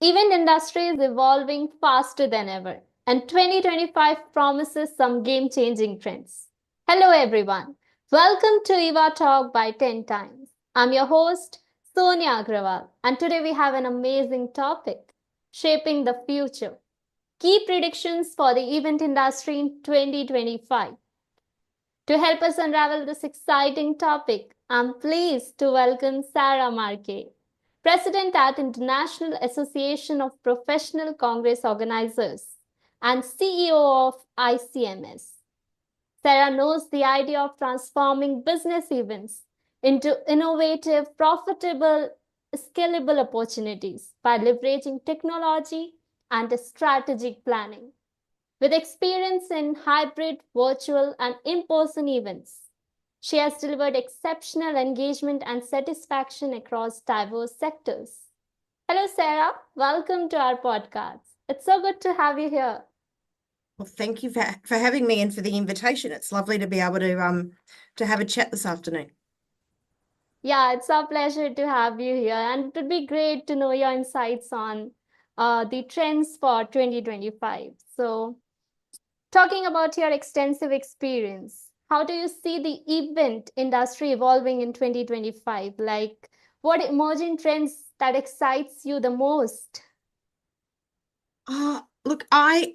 Event industry is evolving faster than ever, and 2025 promises some game-changing trends. Hello everyone. Welcome to Eva Talk by 10 times. I'm your host, Sonia Agrawal, and today we have an amazing topic, shaping the future. Key predictions for the event industry in 2025. To help us unravel this exciting topic, I'm pleased to welcome Sarah Markey, President at International Association of Professional Congress Organizers and CEO of ICMS. Sarah knows the idea of transforming business events into innovative, profitable, scalable opportunities by leveraging technology and strategic planning. With experience in hybrid, virtual, and in person events, she has delivered exceptional engagement and satisfaction across diverse sectors. Hello, Sarah. Welcome to our podcast. It's so good to have you here. Well, thank you for having me and for the invitation. It's lovely to be able to have a chat this afternoon. Yeah, it's our pleasure to have you here, and it would be great to know your insights on the trends for 2025. So, talking about your extensive experience, how do you see the event industry evolving in 2025? Like, what emerging trends that excites you the most? Look, I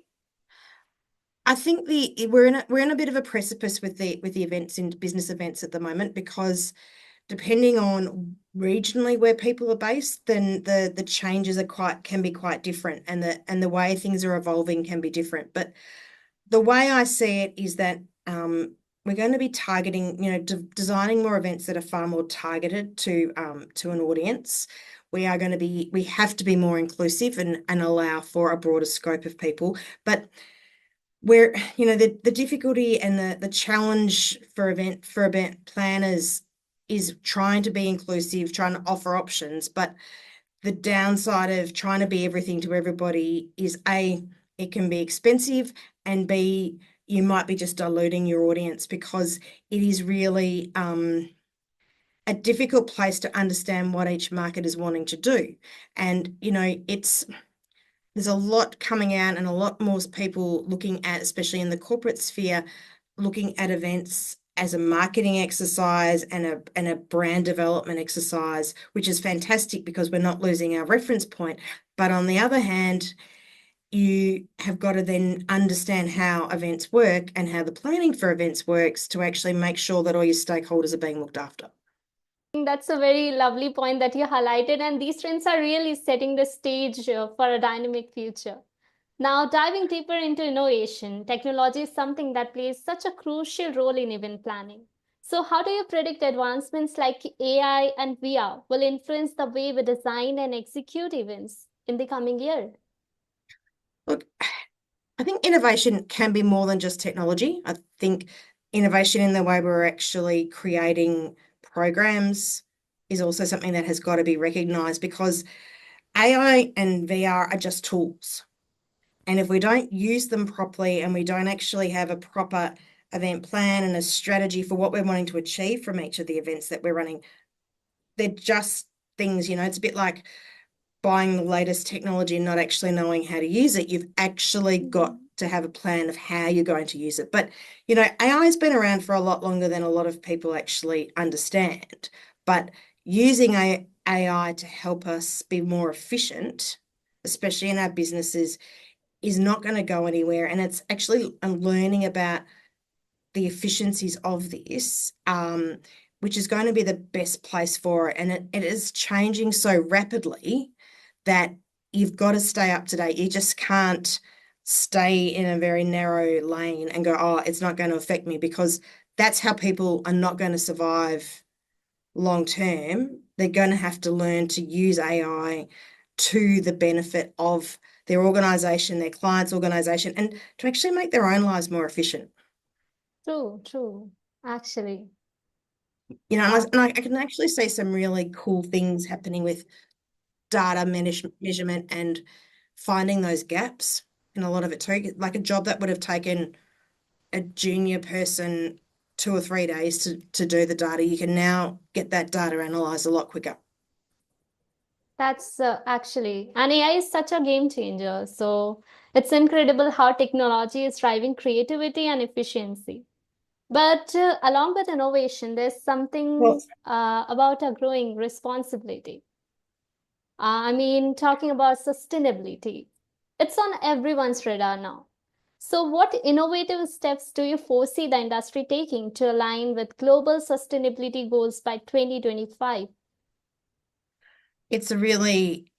think we're in a bit of a precipice with the events and business events at the moment, because depending on regionally where people are based, then the changes can be quite different, and the way things are evolving can be different. But the way I see it is that we're going to be targeting, designing more events that are far more targeted to an audience. We have to be more inclusive and allow for a broader scope of people. But the difficulty and the challenge for event planners is trying to be inclusive, trying to offer options. But the downside of trying to be everything to everybody is, A, it can be expensive, and B, you might be just diluting your audience, because it is really a difficult place to understand what each market is wanting to do. And, there's a lot coming out, and a lot more people looking at, especially in the corporate sphere, looking at events as a marketing exercise and a brand development exercise, which is fantastic because we're not losing our reference point. But on the other hand, you have got to then understand how events work and how the planning for events works to actually make sure that all your stakeholders are being looked after. That's a very lovely point that you highlighted, and these trends are really setting the stage for a dynamic future. Now, diving deeper into innovation, technology is something that plays such a crucial role in event planning. So, how do you predict advancements like AI and VR will influence the way we design and execute events in the coming year? Look, I think innovation can be more than just technology. I think innovation in the way we're actually creating programs is also something that has got to be recognized, because AI and VR are just tools. And if we don't use them properly and we don't actually have a proper event plan and a strategy for what we're wanting to achieve from each of the events that we're running, they're just things, it's a bit like buying the latest technology and not actually knowing how to use it. You've actually got to have a plan of how you're going to use it. But, AI has been around for a lot longer than a lot of people actually understand. But using AI to help us be more efficient, especially in our businesses, is not going to go anywhere. And it's actually learning about the efficiencies of this, which is going to be the best place for it. And it is changing so rapidly that you've got to stay up to date. You just can't stay in a very narrow lane and go, oh, it's not going to affect me, because that's how people are not going to survive long term. They're going to have to learn to use AI to the benefit of their organization, their client's organization, and to actually make their own lives more efficient. True, true, actually. I can actually see some really cool things happening with data measurement and finding those gaps in a lot of it too. Like a job that would have taken a junior person 2 or 3 days to do the data, you can now get that data analyzed a lot quicker. That's actually, and AI is such a game changer. So it's incredible how technology is driving creativity and efficiency. But along with innovation, there's Well, something about a growing responsibility. I mean, talking about sustainability, it's on everyone's radar now. So, what innovative steps do you foresee the industry taking to align with global sustainability goals by 2025? it's a really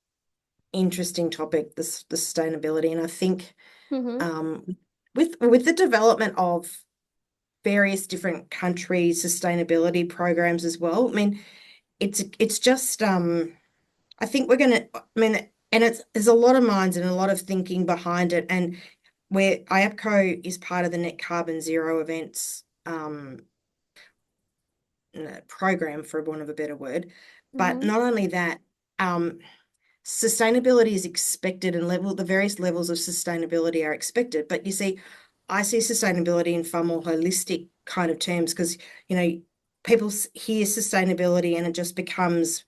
interesting topic, this the sustainability, and I think Mm-hmm. um, with the development of various different countries' sustainability programs as well. I mean, it's just I think we're gonna. I mean, and it's there's a lot of minds and a lot of thinking behind it, and where IAPCO is part of the Net Carbon Zero events program, for want of a better word. But Mm-hmm. not only that, um, sustainability is expected, and the various levels of sustainability are expected. But you see, I see sustainability in far more holistic kind of terms because, people hear sustainability and it just becomes,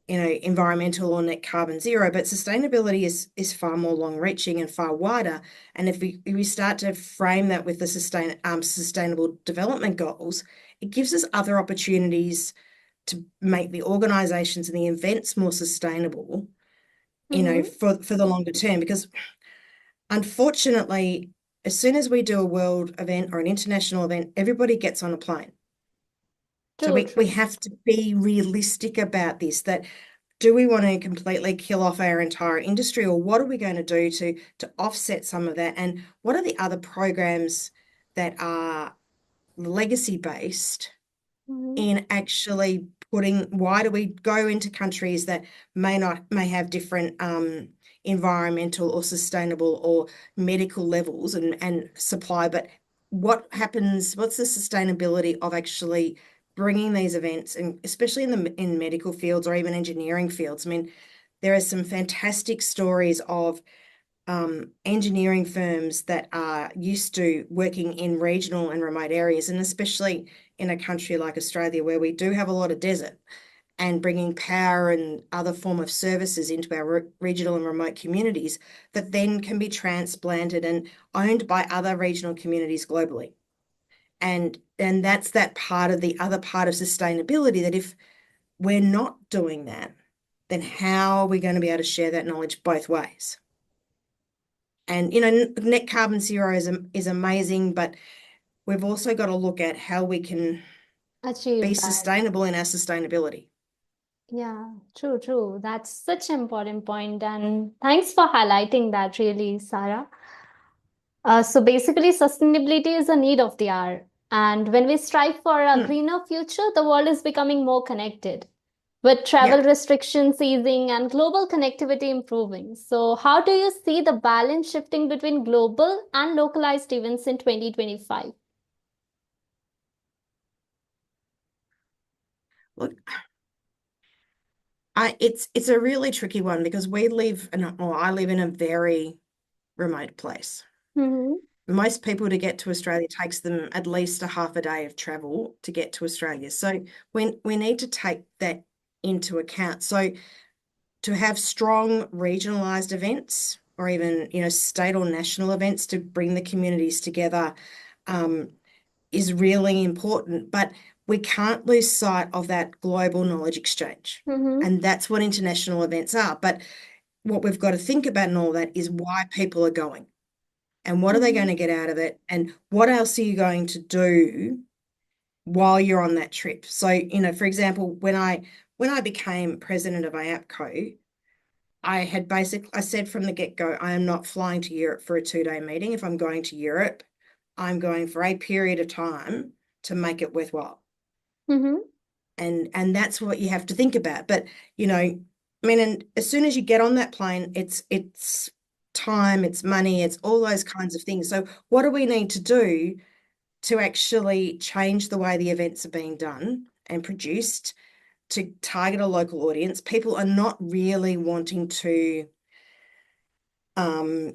environmental or net carbon zero, but sustainability is far more long reaching and far wider. And if we start to frame that with the sustainable development goals, it gives us other opportunities to make the organizations and the events more sustainable, Mm-hmm. for the longer term. Because unfortunately, as soon as we do a world event or an international event, everybody gets on a plane. So True, we true. have to be realistic about this, that do we want to completely kill off our entire industry, or what are we going to do to offset some of that? And what are the other programs that are legacy based Mm-hmm. in actually why do we go into countries that may have different environmental or sustainable or medical levels and supply, but what's the sustainability of actually bringing these events, and especially in medical fields or even engineering fields? I mean, there are some fantastic stories of engineering firms that are used to working in regional and remote areas, and especially in a country like Australia where we do have a lot of desert, and bringing power and other form of services into our regional and remote communities that then can be transplanted and owned by other regional communities globally. And that's that part of the other part of sustainability, that if we're not doing that, then how are we going to be able to share that knowledge both ways? And net carbon zero is amazing, but we've also got to look at how we can be Achieve that. sustainable in our sustainability. Yeah, true, true. That's such an important point, and thanks for highlighting that, really, Sarah. So basically, sustainability is a need of the hour. And when we strive for a Mm, greener future, the world is becoming more connected, with yeah. travel restrictions easing and global connectivity improving. So, how do you see the balance shifting between global and localized events in 2025? Look, it's a really tricky one because I live in a very remote place. Mm-hmm. Most people to get to Australia takes them at least a half a day of travel to get to Australia. So we need to take that into account. So to have strong regionalized events or even, state or national events to bring the communities together um, is really important. But we can't lose sight of that global knowledge exchange. Mm-hmm. And that's what international events are. But what we've got to think about in all that is why people are going and what are they going Mm-hmm. to get out of it, and what else are you going to do while you're on that trip. So, for example, when I became president of IAPCO, I said from the get-go, I am not flying to Europe for a 2-day meeting. If I'm going to Europe, I'm going for a period of time to make it worthwhile. Mm-hmm. And that's what you have to think about. But, I mean, and as soon as you get on that plane, it's time, it's money, it's all those kinds of things. So what do we need to do to actually change the way the events are being done and produced to target a local audience? People are not really wanting to um,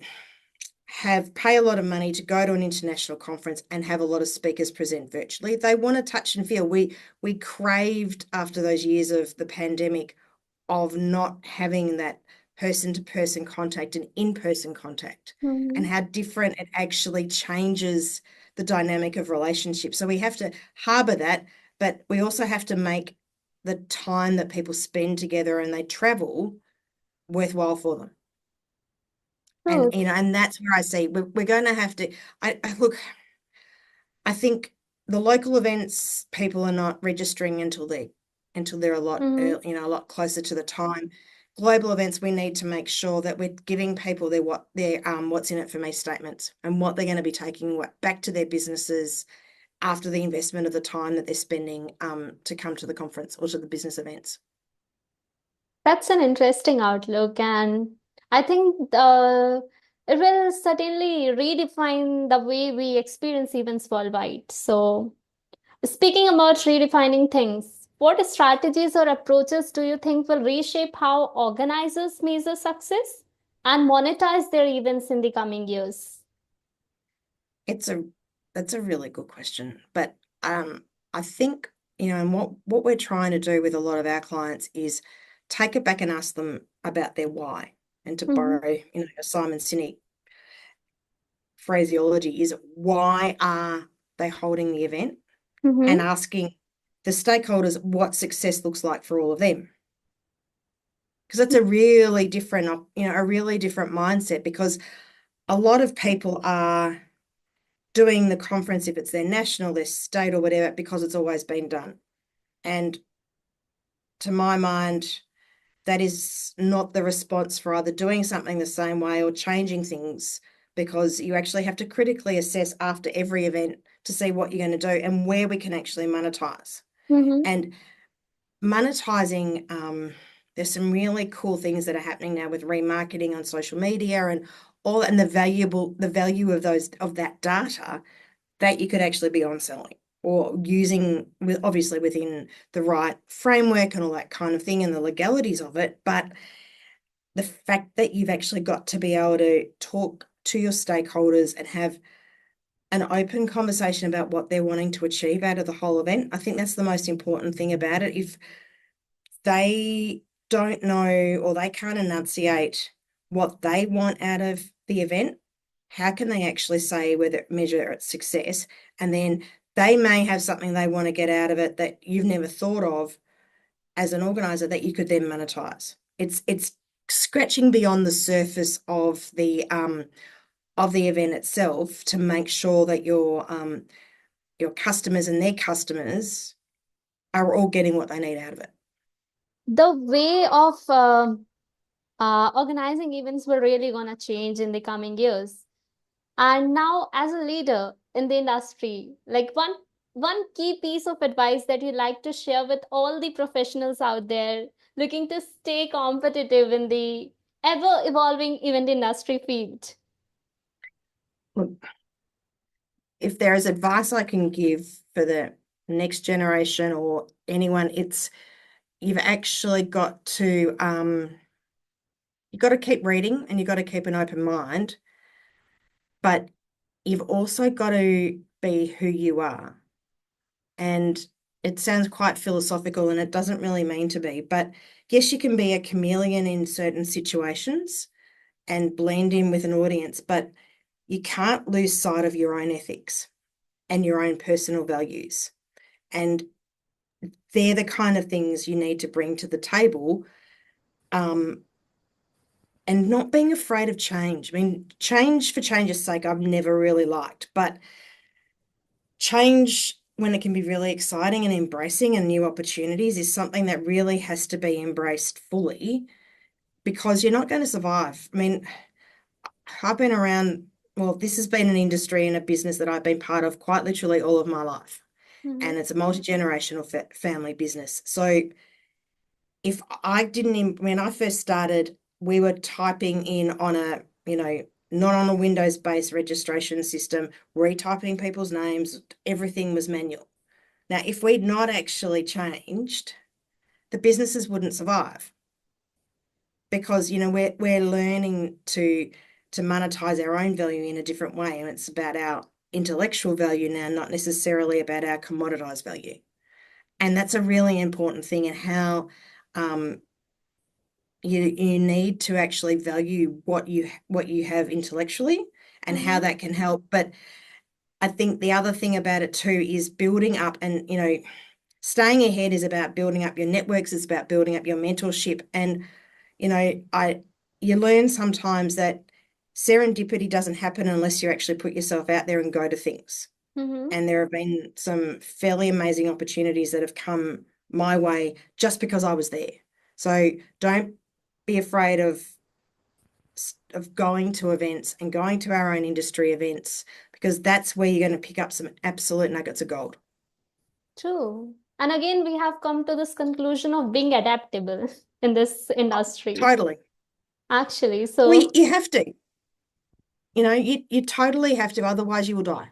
pay a lot of money to go to an international conference and have a lot of speakers present virtually. They want to touch and feel. We craved, after those years of the pandemic, of not having that person-to-person contact and in-person contact, and Mhm. how different it actually changes the dynamic of relationships. So we have to harbour that, but we also have to make the time that people spend together and they travel worthwhile for them. And True. and that's where I see we're going to have to. Look, I think the local events people are not registering until they're a lot Mhm. early, a lot closer to the time. Global events, we need to make sure that we're giving people their what's in it for me statements, and what they're going to be taking back to their businesses after the investment of the time that they're spending to come to the conference or to the business events. That's an interesting outlook, and I think it will certainly redefine the way we experience events worldwide. So, speaking about redefining things, what strategies or approaches do you think will reshape how organizers measure success and monetize their events in the coming years? It's a That's a really good question, but I think and what we're trying to do with a lot of our clients is take it back and ask them about their why. And to Mm-hmm. borrow, a Simon Sinek phraseology, is why are they holding the event, and Mm-hmm. asking the stakeholders what success looks like for all of them. Because that's a really different mindset, because a lot of people are doing the conference, if it's their national, their state, or whatever, because it's always been done. And to my mind, that is not the response for either doing something the same way or changing things, because you actually have to critically assess after every event to see what you're going to do and where we can actually monetize. Mm-hmm. And monetizing, there's some really cool things that are happening now with remarketing on social media and all, and the value of that data that you could actually be on selling or using, with obviously within the right framework and all that kind of thing and the legalities of it. But the fact that you've actually got to be able to talk to your stakeholders and have an open conversation about what they're wanting to achieve out of the whole event, I think that's the most important thing about it. If they don't know or they can't enunciate what they want out of the event, how can they actually say whether measure its success? And then they may have something they want to get out of it that you've never thought of as an organizer that you could then monetize. It's scratching beyond the surface of the event itself to make sure that your customers and their customers are all getting what they need out of it. The way of organizing events will really gonna change in the coming years. And now, as a leader in the industry, like one key piece of advice that you like to share with all the professionals out there looking to stay competitive in the ever evolving event industry field. Look, if there is advice I can give for the next generation or anyone, it's you've actually got to keep reading and you've got to keep an open mind, but you've also got to be who you are. And it sounds quite philosophical and it doesn't really mean to be, but yes, you can be a chameleon in certain situations and blend in with an audience, but you can't lose sight of your own ethics and your own personal values. And they're the kind of things you need to bring to the table, um, and not being afraid of change. I mean, change for change's sake, I've never really liked, but change when it can be really exciting and embracing and new opportunities is something that really has to be embraced fully, because you're not going to survive. I mean, I've been around, well, this has been an industry and a business that I've been part of quite literally all of my life. Mhm. And it's a multi-generational family business. So if I didn't, when I first started, we were typing in on not on a Windows-based registration system, retyping people's names, everything was manual. Now, if we'd not actually changed, the businesses wouldn't survive, because, we're learning to monetize our own value in a different way. And it's about our intellectual value now, not necessarily about our commoditized value. And that's a really important thing in how, um, you need to actually value what you have intellectually and how that can help. But I think the other thing about it too is building up, and staying ahead is about building up your networks, it's about building up your mentorship. And you learn sometimes that serendipity doesn't happen unless you actually put yourself out there and go to things. And there have been some fairly amazing opportunities that have come my way just because I was there. So don't be afraid of going to events and going to our own industry events, because that's where you're going to pick up some absolute nuggets of gold. True. And again, we have come to this conclusion of being adaptable in this industry. Totally. Actually, You have to. You totally have to, otherwise you will die.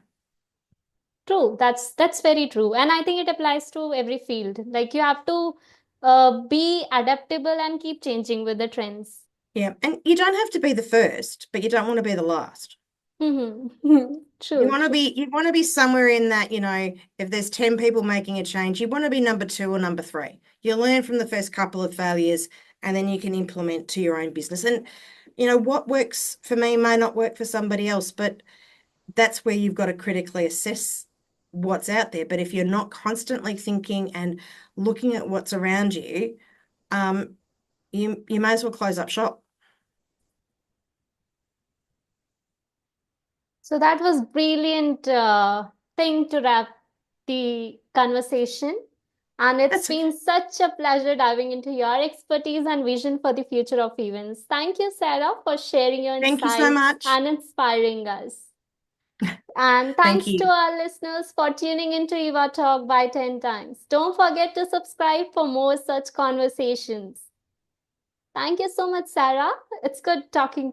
True. That's very true. And I think it applies to every field. Like you have to be adaptable and keep changing with the trends. Yeah. And you don't have to be the first, but you don't want to be the last. True. You want to be somewhere in that, if there's 10 people making a change, you want to be number 2 or number 3. You learn from the first couple of failures and then you can implement to your own business. And what works for me may not work for somebody else, but that's where you've got to critically assess what's out there. But if you're not constantly thinking and looking at what's around you, you may as well close up shop. So that was brilliant thing to wrap the conversation. And it's been such a pleasure diving into your expertise and vision for the future of events. Thank you, Sarah, for sharing your Thank you so insights much. and inspiring us. And thanks Thank to you. our listeners for tuning into Eva Talk by 10 times. Don't forget to subscribe for more such conversations. Thank you so much, Sarah. It's good talking to you.